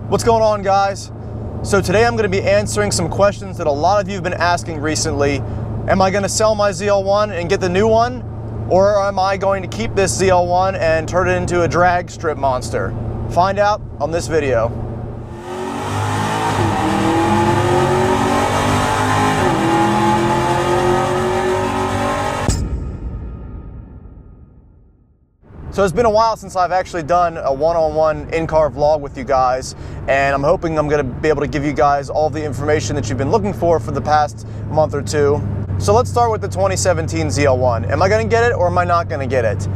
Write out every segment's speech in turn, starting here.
What's going on, guys? So today I'm going to be answering some questions that a lot of you have been asking recently. Am I going to sell my ZL1 and get the new one? Or am I going to keep this ZL1 and turn it into a drag strip monster? Find out on this video. So it's been a while since I've actually done a one-on-one in-car vlog with you guys, and I'm hoping I'm going to be able to give you guys all the information that you've been looking for the past month or two. So let's start with the 2017 ZL1. Am I going to get it or am I not going to get it?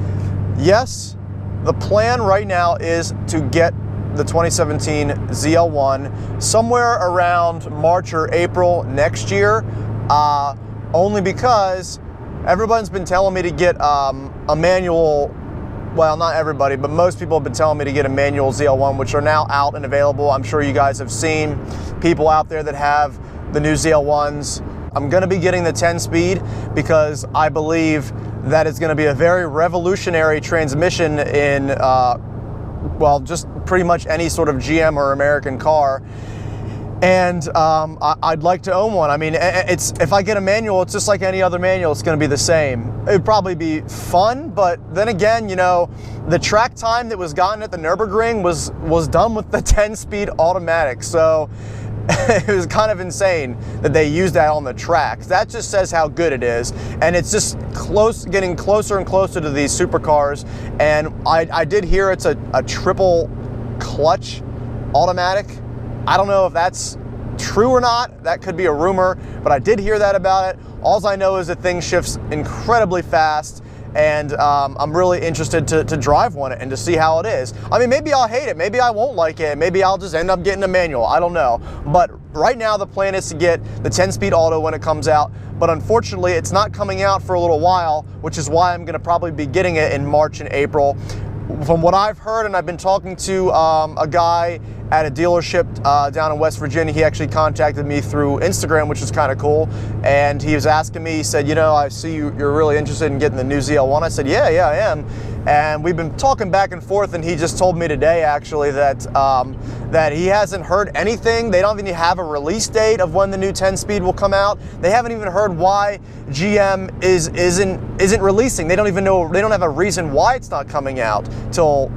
Yes, the plan right now is to get the 2017 ZL1 somewhere around March or April next year, only because everyone's been telling me to get a manual. Well, not everybody, but most people have been telling me to get a manual ZL1, which are now out and available. I'm sure you guys have seen people out there that have the new ZL1s. I'm gonna be getting the 10-speed because I believe that it's gonna be a very revolutionary transmission in, well, just pretty much any sort of GM or American car. And I'd like to own one. I mean, if I get a manual, it's just like any other manual. It's going to be the same. It'd probably be fun, but then again, you know, the track time that was gotten at the Nürburgring was done with the 10-speed automatic. So it was kind of insane that they used that on the track. That just says how good it is, and it's just getting closer and closer to these supercars. And I did hear it's a triple clutch automatic. I don't know if that's true or not. That could be a rumor, but I did hear that about it. All I know is that thing shifts incredibly fast, and I'm really interested to drive one and to see how it is. I mean, maybe I'll hate it, maybe I won't like it, maybe I'll just end up getting a manual, I don't know. But right now the plan is to get the 10-speed auto when it comes out, but unfortunately it's not coming out for a little while, which is why I'm gonna probably be getting it in March and April. From what I've heard, and I've been talking to a guy at a dealership down in West Virginia. He actually contacted me through Instagram, which is kind of cool. And he was asking me, he said, you know, I see you're really interested in getting the new ZL1. I said, yeah, I am. And we've been talking back and forth, and he just told me today, actually, that that he hasn't heard anything. They don't even have a release date of when the new 10-speed will come out. They haven't even heard why GM isn't releasing. They don't even know. They don't have a reason why it's not coming out till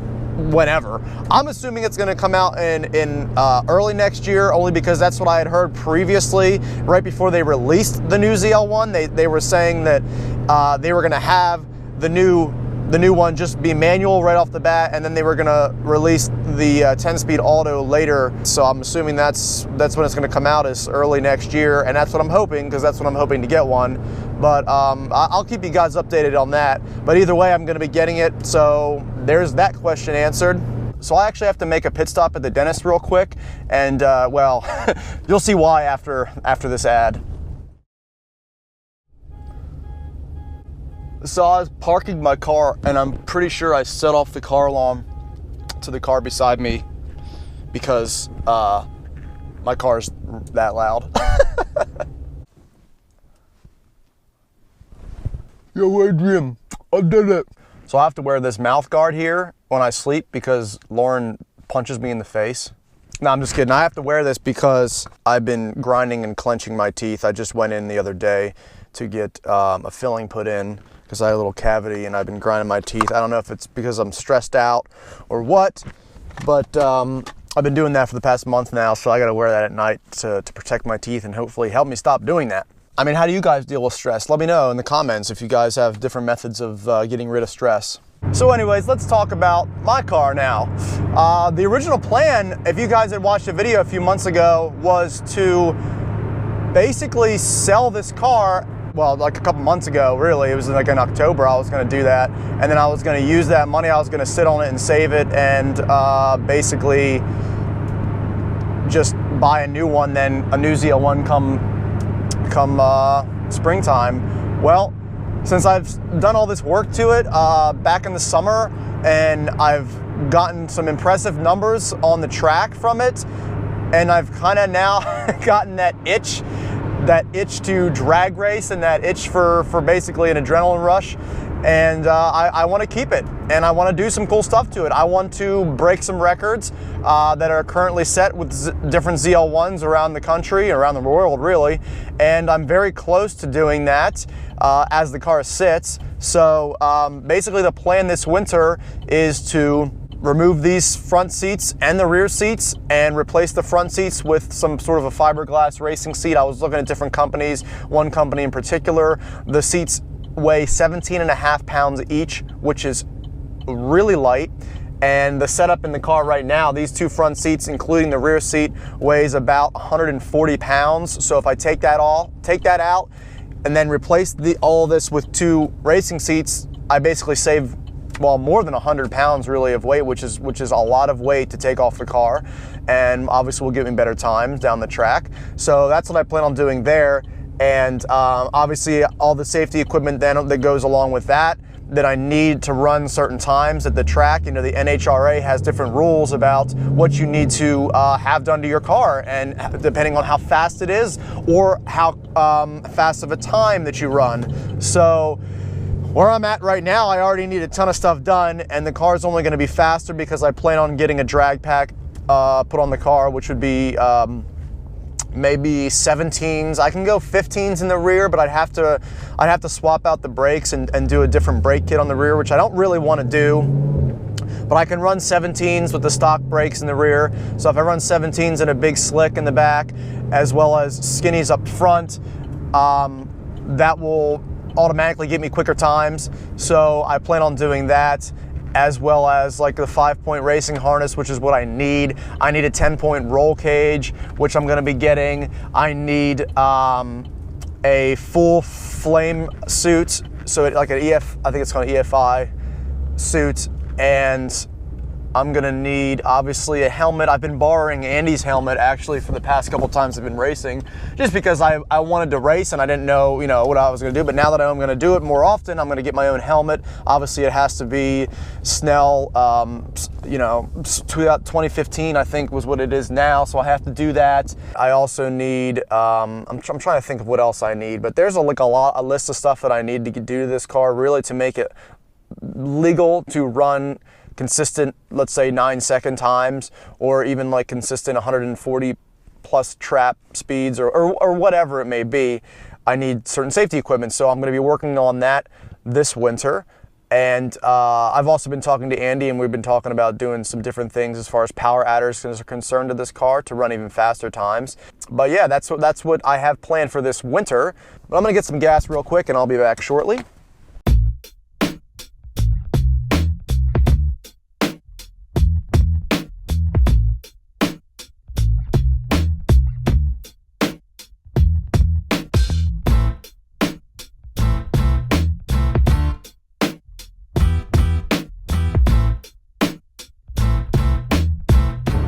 whenever. I'm assuming it's going to come out in early next year, only because that's what I had heard previously. Right before they released the new ZL1, they were saying that they were going to have the new one just be manual right off the bat, and then they were going to release the 10-speed auto later. So I'm assuming that's when it's going to come out, is early next year, and that's what I'm hoping, because that's when I'm hoping to get one. But I'll keep you guys updated on that. But either way, I'm going to be getting it, so there's that question answered. So I actually have to make a pit stop at the dentist real quick, and well, you'll see why after this ad. So I was parking my car, and I'm pretty sure I set off the car alarm to the car beside me because my car's that loud. Yo, Adrian, I did it. So I have to wear this mouth guard here when I sleep because Lauren punches me in the face. No, I'm just kidding. I have to wear this because I've been grinding and clenching my teeth. I just went in the other day to get a filling put in because I had a little cavity, and I've been grinding my teeth. I don't know if it's because I'm stressed out or what, but I've been doing that for the past month now, so I gotta wear that at night to protect my teeth and hopefully help me stop doing that. I mean, how do you guys deal with stress? Let me know in the comments if you guys have different methods of getting rid of stress. So anyways, let's talk about my car now. The original plan, if you guys had watched a video a few months ago, was to basically sell this car. Well, like a couple months ago, really. It was like in October I was gonna do that. And then I was gonna use that money, I was gonna sit on it and save it, and basically just buy a new one, then a new ZL1 come springtime. Well, since I've done all this work to it back in the summer, and I've gotten some impressive numbers on the track from it, and I've kind of now gotten that itch to drag race and that itch for basically an adrenaline rush, and I want to keep it, and I want to do some cool stuff to it. I want to break some records that are currently set with different ZL1s around the country, around the world really, and I'm very close to doing that as the car sits. So basically the plan this winter is to remove these front seats and the rear seats and replace the front seats with some sort of a fiberglass racing seat. I was looking at different companies, one company in particular. The seats weigh 17.5 pounds each, which is really light. And the setup in the car right now, these two front seats, including the rear seat, weighs about 140 pounds. So if I take that out, and then replace all this with two racing seats, I basically save, well, more than 100 pounds really of weight, which is a lot of weight to take off the car, and obviously will give me better times down the track. So that's what I plan on doing there, and obviously all the safety equipment then that goes along with that I need to run certain times at the track. You know, the NHRA has different rules about what you need to have done to your car, and depending on how fast it is or how fast of a time that you run. So where I'm at right now, I already need a ton of stuff done, and the car is only going to be faster because I plan on getting a drag pack put on the car, which would be maybe 17s. I can go 15s in the rear, but I'd have to swap out the brakes and do a different brake kit on the rear, which I don't really want to do. But I can run 17s with the stock brakes in the rear. So if I run 17s and a big slick in the back, as well as skinnies up front, that will automatically give me quicker times. So I plan on doing that, as well as like the 5-point racing harness, which is what I need. I need a 10-point roll cage, which I'm gonna be getting. I need a a full flame suit, so like an I think it's called an EFI suit, and I'm gonna need obviously a helmet. I've been borrowing Andy's helmet actually for the past couple times I've been racing, just because I wanted to race and I didn't know, what I was gonna do. But now that I'm gonna do it more often, I'm gonna get my own helmet. Obviously it has to be Snell, 2015 I think was what it is now, so I have to do that. I also need, I'm trying to think of what else I need, but there's a list of stuff that I need to do to this car really to make it legal to run consistent, let's say 9-second times, or even like consistent 140 plus trap speeds, or whatever it may be. I need certain safety equipment, so I'm going to be working on that this winter. And I've also been talking to Andy, and we've been talking about doing some different things as far as power adders are concerned to this car to run even faster times. But yeah, that's what I have planned for this winter. But I'm going to get some gas real quick, and I'll be back shortly.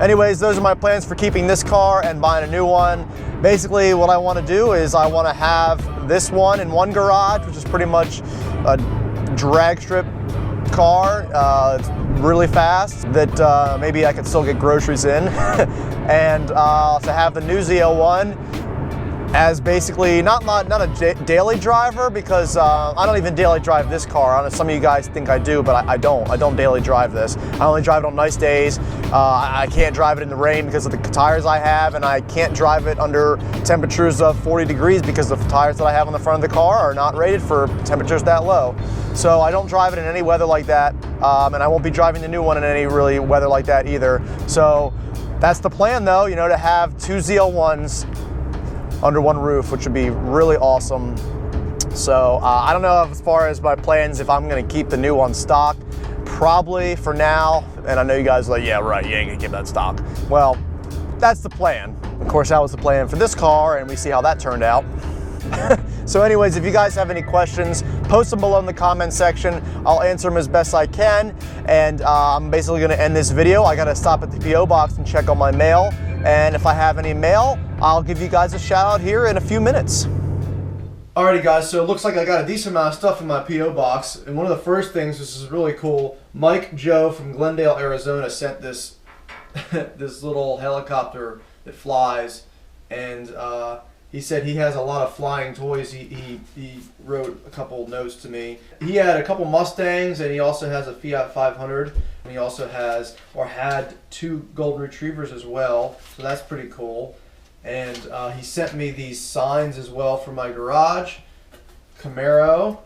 Anyways, those are my plans for keeping this car and buying a new one. Basically, what I want to do is I want to have this one in one garage, which is pretty much a drag strip car. It's really fast, that maybe I could still get groceries in. And to have the new ZL1 as basically not a daily driver, because I don't even daily drive this car. I know some of you guys think I do, but I don't daily drive this. I only drive it on nice days. I can't drive it in the rain because of the tires I have, and I can't drive it under temperatures of 40 degrees because the tires that I have on the front of the car are not rated for temperatures that low. So I don't drive it in any weather like that, and I won't be driving the new one in any really weather like that either. So that's the plan though, to have two ZL1s under one roof, which would be really awesome. So I don't know as far as my plans if I'm gonna keep the new one stock. Probably for now, and I know you guys are like, yeah, right, you ain't gonna keep that stock. Well, that's the plan. Of course, that was the plan for this car, and we see how that turned out. So anyways, if you guys have any questions, post them below in the comment section. I'll answer them as best I can. And I'm basically gonna end this video. I gotta stop at the P.O. box and check on my mail. And if I have any mail, I'll give you guys a shout out here in a few minutes. Alrighty guys, so it looks like I got a decent amount of stuff in my P.O. box. And one of the first things, this is really cool, Mike Joe from Glendale, Arizona sent this this little helicopter that flies. And he said he has a lot of flying toys. He wrote a couple notes to me. He had a couple Mustangs, and he also has a Fiat 500. And he also has, or had, 2 Golden Retrievers as well. So that's pretty cool. And he sent me these signs as well for my garage. Camaro,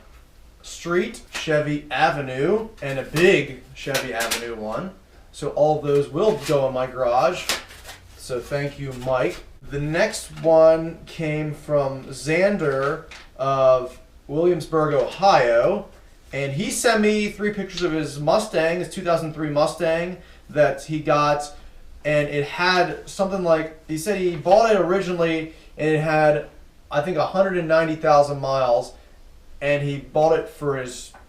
Street, Chevy Avenue, and a big Chevy Avenue one. So all of those will go in my garage. So thank you, Mike. The next one came from Xander of Williamsburg, Ohio, and he sent me 3 pictures of his Mustang, his 2003 Mustang that he got, and it had something like, he said he bought it originally and it had, I think, 190,000 miles, and he bought it for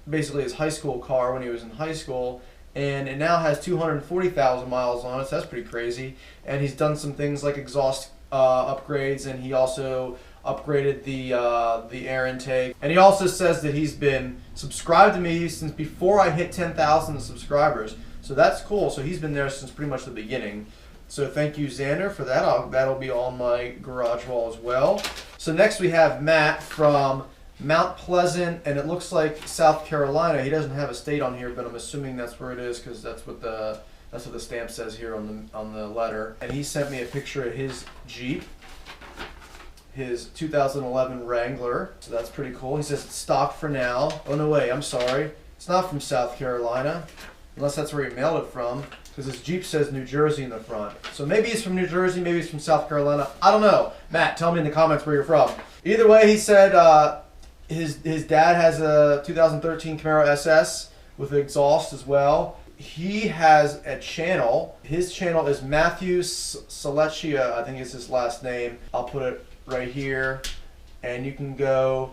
basically his high school car when he was in high school. And it now has 240,000 miles on it, so that's pretty crazy. And he's done some things like exhaust upgrades, and he also upgraded the air intake. And he also says that he's been subscribed to me since before I hit 10,000 subscribers. So that's cool. So he's been there since pretty much the beginning. So thank you, Xander, for that. That'll be on my garage wall as well. So next we have Matt from Mount Pleasant, and it looks like South Carolina. He doesn't have a state on here, but I'm assuming that's where it is because that's what the stamp says here on the letter. And he sent me a picture of his Jeep, his 2011 Wrangler. So that's pretty cool. He says it's stock for now. Oh no, wait, I'm sorry. It's not from South Carolina, unless that's where he mailed it from, because his Jeep says New Jersey in the front. So maybe he's from New Jersey, maybe he's from South Carolina. I don't know. Matt, tell me in the comments where you're from. Either way, he said his dad has a 2013 Camaro SS with exhaust as well. He has a channel. His channel is Matthew Saleccia, I think is his last name. I'll put it right here. and you can go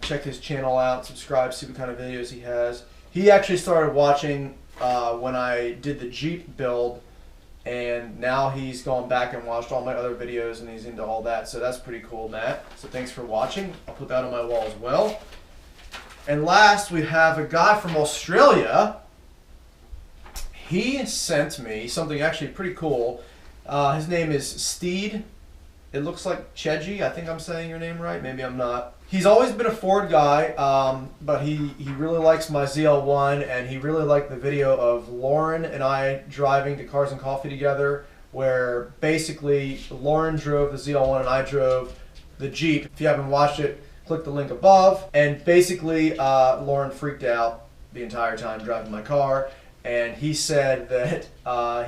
check his channel out, subscribe, see what kind of videos he has. He actually started watching when I did the Jeep build, and now he's gone back and watched all my other videos, and he's into all that. So that's pretty cool, Matt. So thanks for watching. I'll put that on my wall as well. And last, we have a guy from Australia. He sent me something actually pretty cool. His name is Steed. It looks like Cheji. I think I'm saying your name right. Maybe I'm not. He's always been a Ford guy, but he really likes my ZL1, and he really liked the video of Lauren and I driving to Cars and Coffee together, where basically Lauren drove the ZL1 and I drove the Jeep. If you haven't watched it, click the link above. And basically, Lauren freaked out the entire time driving my car, and he said that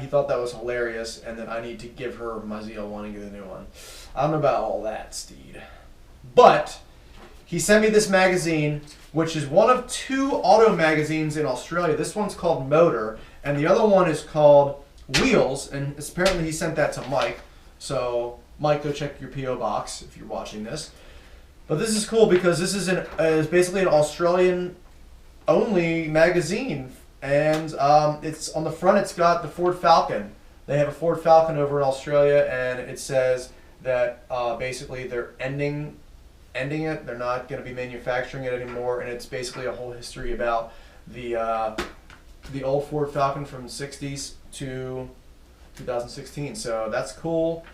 he thought that was hilarious and that I need to give her my ZL1 and get a new one. I don't know about all that, Steed. But he sent me this magazine, which is one of 2 auto magazines in Australia. This one's called Motor, and the other one is called Wheels, and apparently he sent that to Mike. So, Mike, go check your P.O. box if you're watching this. But this is cool because this is basically an Australian-only magazine, and it's on the front. It's got the Ford Falcon. They have a Ford Falcon over in Australia, and it says that basically they're ending it. They're not going to be manufacturing it anymore, and it's basically a whole history about the old Ford Falcon from the 60s to 2016. So that's cool.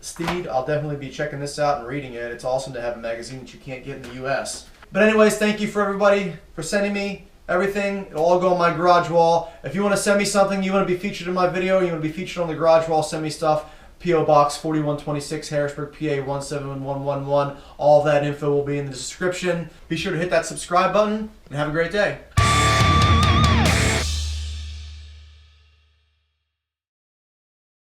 Steed, I'll definitely be checking this out and reading it. It's awesome to have a magazine that you can't get in the U.S. But anyways, thank you for everybody for sending me everything. It'll all go on my garage wall. If you want to send me something, you want to be featured in my video, you want to be featured on the garage wall, send me stuff. P.O. Box 4126, Harrisburg, PA 17111. All of that info will be in the description. Be sure to hit that subscribe button, and have a great day.